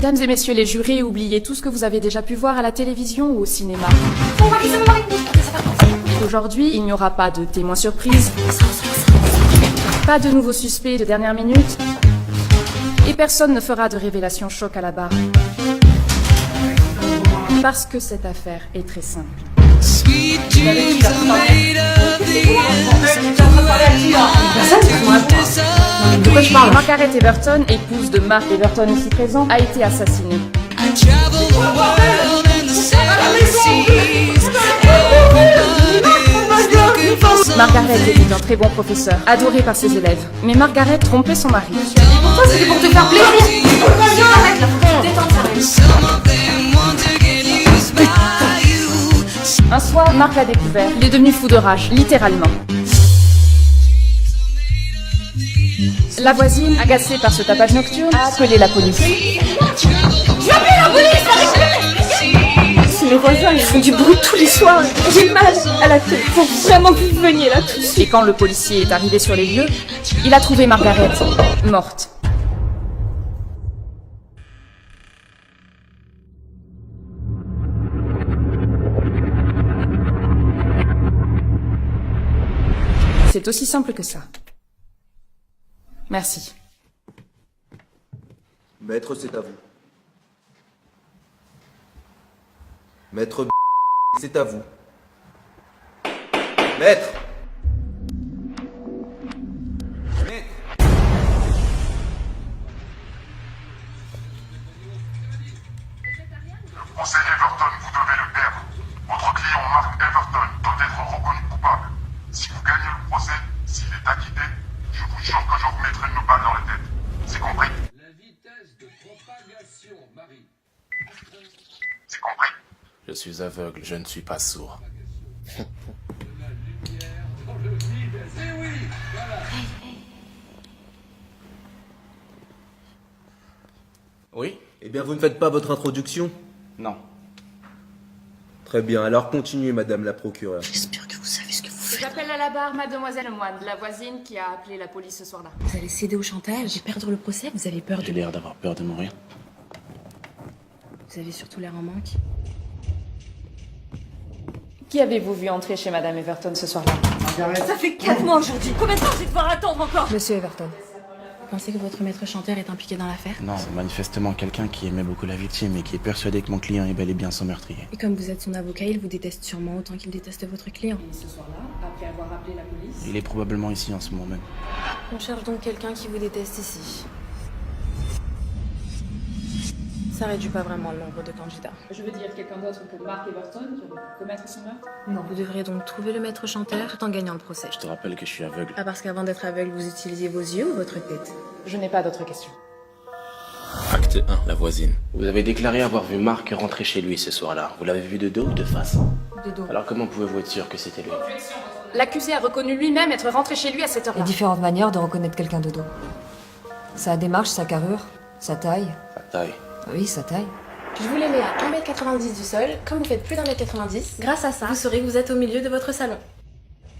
Mesdames et messieurs les jurés, oubliez tout ce que vous avez déjà pu voir à la télévision ou au cinéma. Aujourd'hui, il n'y aura pas de témoins surprises, pas de nouveaux suspects de dernière minute, et personne ne fera de révélation choc à la barre. Parce que cette affaire est très simple. De quoi je parle? Margaret Everton, épouse de Mark Everton ici présent, a été assassinée. Margaret était un très bon professeur, adoré par ses élèves. Mais Margaret trompait son mari. Pourquoi c'était pour te faire plaisir? Viens, arrête là, détends-toi. Un soir, Mark l'a découvert. Il est devenu fou de rage, littéralement. La voisine, agacée par ce tapage nocturne, a appelé la police. Je vais appeler la police, arrête! C'est mes voisins, ils font du bruit tous les soirs. J'ai mal à la tête. Faut vraiment que vous veniez là tout de suite. Et quand le policier est arrivé sur les lieux, il a trouvé Margaret morte. C'est aussi simple que ça. Merci. Maître, c'est à vous. Maître, c'est à vous. Maître! Maître! Le procès Everton, vous devez le perdre. Votre client Mark Everton doit être reconnu coupable. Si vous gagnez le procès, s'il est acquitté, je vous jure que je vous mettrai une balle dans la tête. C'est compris? La vitesse de propagation, Marie. C'est compris? Je suis aveugle, je ne suis pas sourd. De la lumière dans le vide. Eh oui, voilà. Oui? Eh bien, vous ne faites pas votre introduction? Non. Très bien, alors continuez, madame la procureure. J'espère que vous savez ce que vous faites. J'appelle à la barre mademoiselle Moine, la voisine qui a appelé la police ce soir-là. Vous allez céder au chantage et perdre le procès. Vous avez peur J'ai l'air d'avoir peur de mourir. Vous avez surtout l'air en manque. Qui avez-vous vu entrer chez madame Everton ce soir-là? Ça fait 4 mois aujourd'hui. Combien de temps je vais devoir attendre encore? Monsieur Everton. Vous pensez que votre maître chanteur est impliqué dans l'affaire? Non, c'est manifestement quelqu'un qui aimait beaucoup la victime et qui est persuadé que mon client est bel et bien son meurtrier. Et comme vous êtes son avocat, il vous déteste sûrement autant qu'il déteste votre client. Et ce soir-là, après avoir appelé la police... Il est probablement ici en ce moment même. On cherche donc quelqu'un qui vous déteste ici. Ça réduit pas vraiment le nombre de candidats. Je veux dire quelqu'un d'autre que Mark Everton qui aurait pu commettre ce meurtre? Non. Vous devriez donc trouver le maître chanteur tout en gagnant le procès. Je te rappelle que je suis aveugle. Ah, parce qu'avant d'être aveugle, vous utilisiez vos yeux ou votre tête? Je n'ai pas d'autres questions. Acte 1, la voisine. Vous avez déclaré avoir vu Marc rentrer chez lui ce soir-là. Vous l'avez vu de dos ou de face? De dos. Alors comment pouvez-vous être sûr que c'était lui? L'accusé a reconnu lui-même être rentré chez lui à cette Il y a heure-là. différentes manières de reconnaître quelqu'un de dos. Sa démarche, sa carrure, sa taille. Sa taille. Oui, sa taille. Je vous les mets à 1m90 du sol. Comme vous faites plus d'1m90, grâce à ça, vous saurez que vous êtes au milieu de votre salon.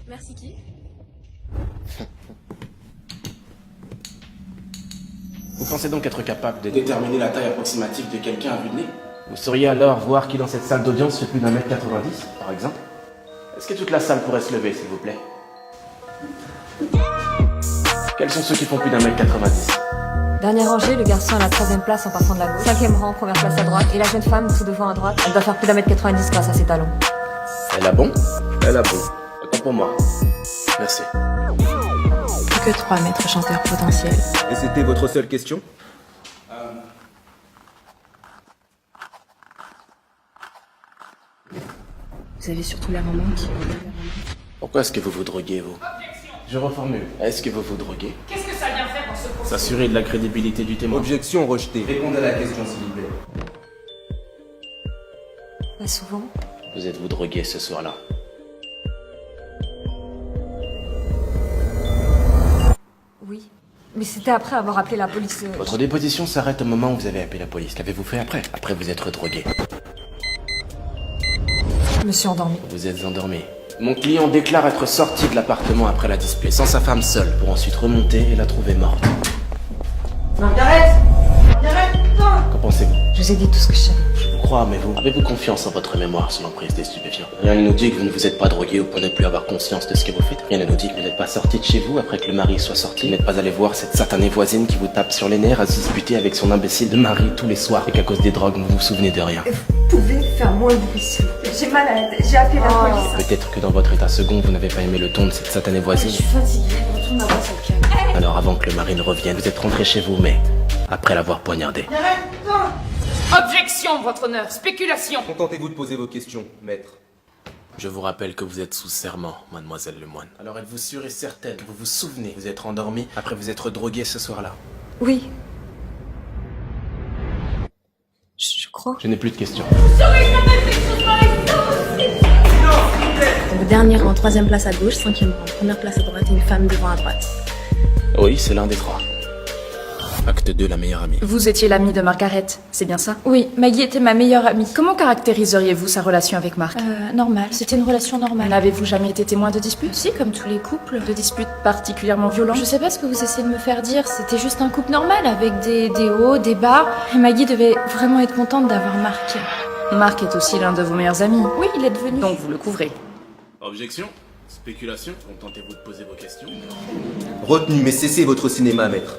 Merci qui? Vous pensez donc être capable de déterminer la taille approximative de quelqu'un à vue de nez? Vous sauriez alors voir qui dans cette salle d'audience fait plus d'1m90, par exemple? Est-ce que toute la salle pourrait se lever, s'il vous plaît? Quels sont ceux qui font plus d'1m90? Dernière rangée, le garçon à la 3e place en partant de la gauche. 5e rang, première place à droite. Et la jeune femme tout devant à droite. Elle doit faire plus d'1m90 grâce à ses talons. Elle a bon? Elle a bon. Autant pour moi. Merci. Plus que 3 maîtres chanteurs potentiels. Et c'était votre seule question? Vous avez surtout l'air en manque. Pourquoi est-ce que vous vous droguez, vous? Je reformule. Est-ce que vous vous droguez? Qu'est-ce que ça vient faire dans ce procès? S'assurer de la crédibilité du témoin. Objection rejetée. Répondez à la question, s'il vous plaît. Pas souvent. Vous êtes-vous drogué ce soir-là? Oui. Mais c'était après avoir appelé la police. Votre déposition s'arrête au moment où vous avez appelé la police. Qu'avez-vous fait après? Après vous être drogué. Je me suis endormie. Vous êtes endormi. Mon client déclare être sorti de l'appartement après la dispute, sans sa femme seule, pour ensuite remonter et la trouver morte. Margaret! Margaret! Non! Qu'en pensez-vous? Je vous ai dit tout ce que je savais. Je vous crois, mais vous, avez-vous confiance en votre mémoire sous l'emprise des stupéfiants? Rien ne nous dit que vous ne vous êtes pas drogué au point de ne plus avoir conscience de ce que vous faites. Rien ne nous dit que vous n'êtes pas sorti de chez vous après que le mari soit sorti. Vous n'êtes pas allé voir cette satanée voisine qui vous tape sur les nerfs à se disputer avec son imbécile de mari tous les soirs et qu'à cause des drogues, vous vous souvenez de rien. Vous pouvez faire moins de bruit, s'il vous plaît. J'ai mal à la tête, j'ai appelé la police. Peut-être que dans votre état second, vous n'avez pas aimé le ton de cette satanée voisine. Je suis fatiguée, retourne à voir cette calme. Alors avant que le mari ne revienne, vous êtes rentré chez vous, mais après l'avoir poignardé. Objection, votre honneur. Spéculation. Contentez-vous de poser vos questions, maître. Je vous rappelle que vous êtes sous serment, mademoiselle Lemoine. Alors êtes-vous sûre et certaine que vous vous souvenez vous êtes endormi après vous être drogué ce soir-là? Oui. Je crois. Je n'ai plus de questions. Donc dernier rang, 3e place à gauche, 5e rang, 1re place à droite et une femme devant à droite. Oui, c'est l'un des trois. Acte 2, la meilleure amie. Vous étiez l'amie de Margaret, c'est bien ça? Oui, Maggie était ma meilleure amie. Comment caractériseriez-vous sa relation avec Mark? Normal. C'était une relation normale. N'avez-vous jamais été témoin de disputes? Si, comme tous les couples. De disputes particulièrement violentes? Je sais pas ce que vous essayez de me faire dire, c'était juste un couple normal avec des hauts, des bas. Et Maggie devait vraiment être contente d'avoir Mark. Mark est aussi l'un de vos meilleurs amis. Oui, il est devenu. Donc vous le couvrez. Objection? Spéculation? Contentez-vous de poser vos questions. Retenu, mais cessez votre cinéma, maître.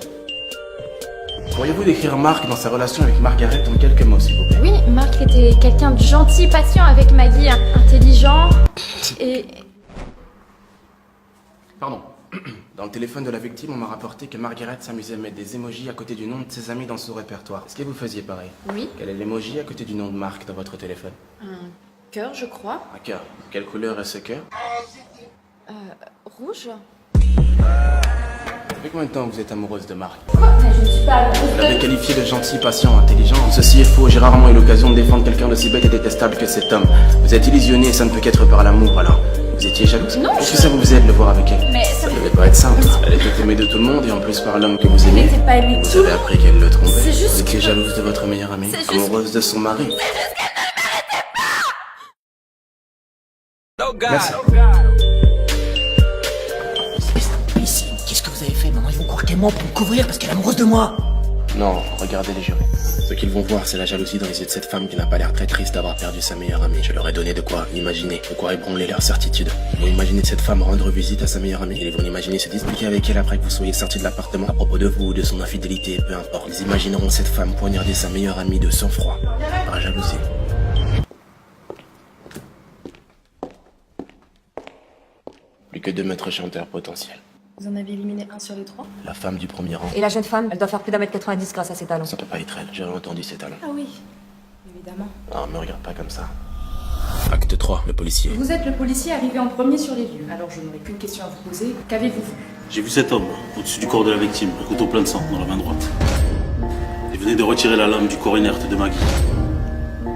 Pourriez-vous décrire Mark dans sa relation avec Margaret en quelques mots, s'il vous plaît? Oui, Mark était quelqu'un de gentil, patient avec Maggie, intelligent et... Pardon. Dans le téléphone de la victime, on m'a rapporté que Margaret s'amusait à mettre des émojis à côté du nom de ses amis dans son répertoire. Est-ce que vous faisiez pareil? Oui. Quel est l'emoji à côté du nom de Mark dans votre téléphone? Un cœur, je crois. Un cœur. Quelle couleur est ce cœur? Rouge. Depuis combien de temps vous êtes amoureuse de Mark? Je ne suis pas Vous l'avez qualifié de gentil, patient, intelligent. Ceci est faux, j'ai rarement eu l'occasion de défendre quelqu'un d'aussi bête et détestable que cet homme. Vous êtes illusionné et ça ne peut qu'être par l'amour, alors. Vous étiez jalouse? Non. Est-ce que ça vous faisait de le voir avec elle? Mais Ça devait pas être simple. Elle était aimée de tout le monde et en plus par l'homme que vous aimiez. n'était pas aimée. Vous avez appris qu'elle le trompait. C'est juste Vous étiez que- jalouse de votre meilleure amie, C'est juste- amoureuse de son mari. Merci. Qu'est-ce que vous avez fait? Maman, ils vont croire qu'elle ment pour me couvrir parce qu'elle est amoureuse de moi. Non, regardez les jurés. Ce qu'ils vont voir, c'est la jalousie dans les yeux de cette femme qui n'a pas l'air très triste d'avoir perdu sa meilleure amie. Je leur ai donné de quoi imaginer, de quoi ébranler leur certitude. Ils vont imaginer cette femme rendre visite à sa meilleure amie. Ils vont imaginer se disputer avec elle après que vous soyez sorti de l'appartement à propos de vous ou de son infidélité, peu importe. Ils imagineront cette femme poignarder sa meilleure amie de sang-froid, par jalousie. Plus que 2 maîtres chanteurs potentiels. Vous en avez éliminé un sur les 3? La femme du premier rang. Et la jeune femme, elle doit faire plus d'1m90 grâce à ses talons. Ça peut pas être elle, j'ai entendu ses talons. Ah oui, évidemment. Ah, me regarde pas comme ça. Acte 3, le policier. Vous êtes le policier arrivé en premier sur les lieux. Alors je n'aurai qu'une question à vous poser. Qu'avez-vous vu? J'ai vu cet homme au-dessus du corps de la victime, un couteau plein de sang dans la main droite. Il venait de retirer la lame du corps inerte de Maggie.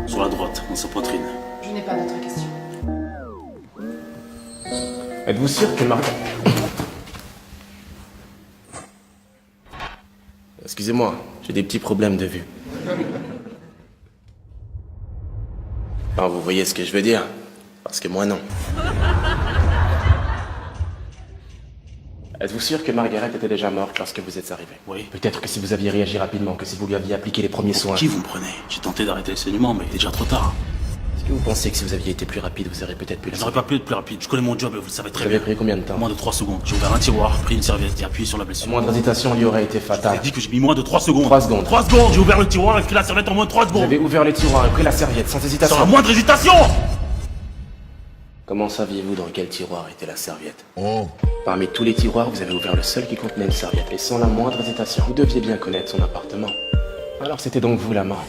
Sur la droite, dans sa poitrine. Je n'ai pas d'autres questions. Êtes-vous sûr que Marc... Excusez-moi, j'ai des petits problèmes de vue. Enfin, vous voyez ce que je veux dire? Parce que moi, non. Êtes-vous sûr que Margaret était déjà morte lorsque vous êtes arrivé? Oui. Peut-être que si vous aviez réagi rapidement, que si vous lui aviez appliqué les premiers soins... Qui vous me prenez? J'ai tenté d'arrêter le saignement, mais il est déjà trop tard. Est-ce que vous pensez que si vous aviez été plus rapide, vous auriez peut-être pu la J'aurais pas pu être plus rapide. Je connais mon job et vous le savez très Vous avez bien. pris combien de temps? Moins de 3 secondes. J'ai ouvert un tiroir, pris une serviette et appuyé sur la La blessure. moindre hésitation lui aurait été J'ai fatale. dit que j'ai mis moins de 3 secondes. 3 secondes. 3 secondes! J'ai ouvert le tiroir et pris la serviette en moins de 3 Vous secondes. avez ouvert les tiroirs et pris la serviette sans hésitation. Sans la moindre hésitation! Comment saviez-vous dans quel tiroir était la serviette? Parmi tous les tiroirs, vous avez ouvert le seul qui contenait une serviette, et sans la moindre hésitation. Vous deviez bien connaître son appartement. Alors c'était donc vous la mort.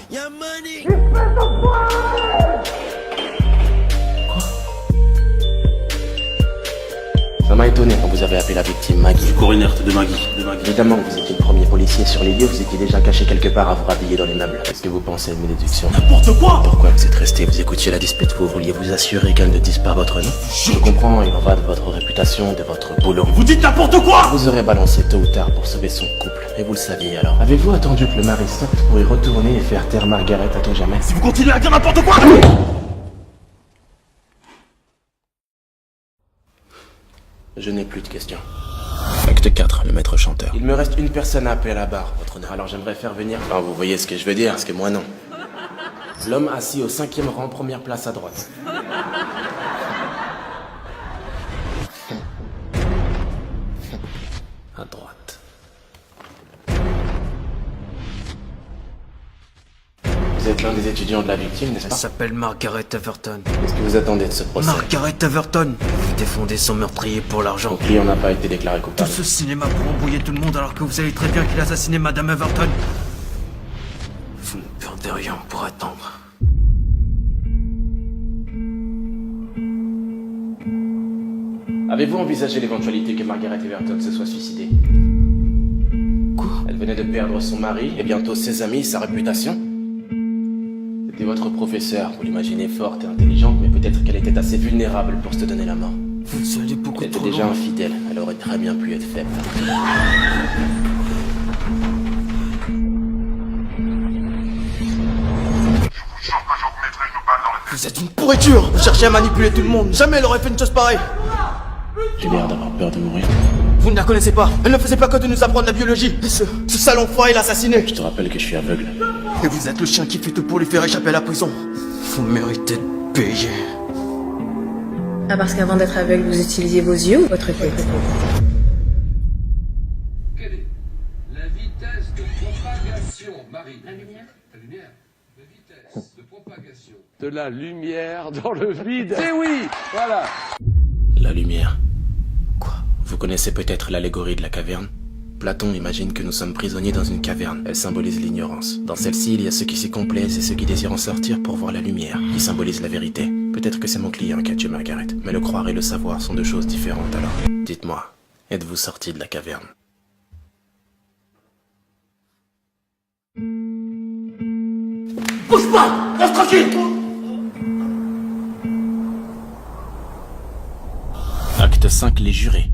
Ça m'a étonné quand vous avez appelé la victime Maggie. Du corps inerte de Maggie. Évidemment que vous étiez le premier policier sur les lieux, vous étiez déjà caché quelque part à vous rhabiller dans les meubles. Qu'est-ce que vous pensez de mes déductions? N'importe quoi! Pourquoi vous êtes resté? Vous écoutiez la dispute, vous vouliez vous assurer qu'elle ne dise pas votre nom? Je comprends, il en va de votre réputation, de votre boulot. Vous dites n'importe quoi! Vous aurez balancé tôt ou tard pour sauver son couple, et vous le saviez alors. Avez-vous attendu que le mari sorte pour y retourner et faire taire Margaret à tout jamais? Si vous continuez à dire n'importe quoi! Je n'ai plus de questions. Acte Acte 4, le maître chanteur. Il me reste une personne à appeler à la barre, votre honneur. Alors j'aimerais faire venir... Enfin, vous voyez ce que je veux dire, parce que moi non. L'homme assis au 5e rang, première place à droite. À droite. Vous êtes l'un des étudiants de la victime, n'est-ce pas? Elle s'appelle Margaret Everton. Qu'est-ce que vous attendez de ce procès? Margaret Everton! Vous défendez son meurtrier pour l'argent. Mon client n'a pas été déclaré Tout coupable. ce cinéma pour embrouiller tout le monde alors que vous savez très bien qu'il a assassiné Madame Everton. Vous ne perdez rien pour attendre. Avez-vous envisagé l'éventualité que Margaret Everton se soit suicidée? Quoi? Elle venait de perdre son mari et bientôt ses amis, sa réputation. C'était votre professeur, vous l'imaginez forte et intelligente, mais peut-être qu'elle était assez vulnérable pour se donner la mort. Vous allez beaucoup Elle était trop déjà loin. infidèle, elle aurait très bien pu être faible. Je vous jure que je vous mettrai une balle dans la tête. Vous êtes une pourriture! Vous cherchez à manipuler tout le monde! Jamais elle aurait fait une chose pareille! J'ai l'air d'avoir peur de mourir. Vous ne la connaissez pas! Elle ne faisait pas que de nous apprendre la biologie! Et ce sale enfoiré l'a assassiné! Je te rappelle que je suis aveugle. Et vous êtes le chien qui fait tout pour lui faire échapper à la prison! Vous méritez de payer. Ah, parce qu'avant d'être aveugle, vous utilisiez vos yeux ou votre tête? Quelle est la vitesse de propagation, Marie? La lumière. La lumière. La vitesse de propagation de la lumière dans le vide. Eh oui, voilà. La lumière. Quoi? Vous connaissez peut-être l'allégorie de la caverne? Platon imagine que nous sommes prisonniers dans une caverne. Elle symbolise l'ignorance. Dans celle-ci, il y a ceux qui s'y complaisent et ceux qui désirent en sortir pour voir la lumière, qui symbolise la vérité. Peut-être que c'est mon client qui a tué Margaret, mais le croire et le savoir sont deux choses différentes alors. Dites-moi, êtes-vous sorti de la caverne? Bouge pas! Reste tranquille! Acte 5, les jurés.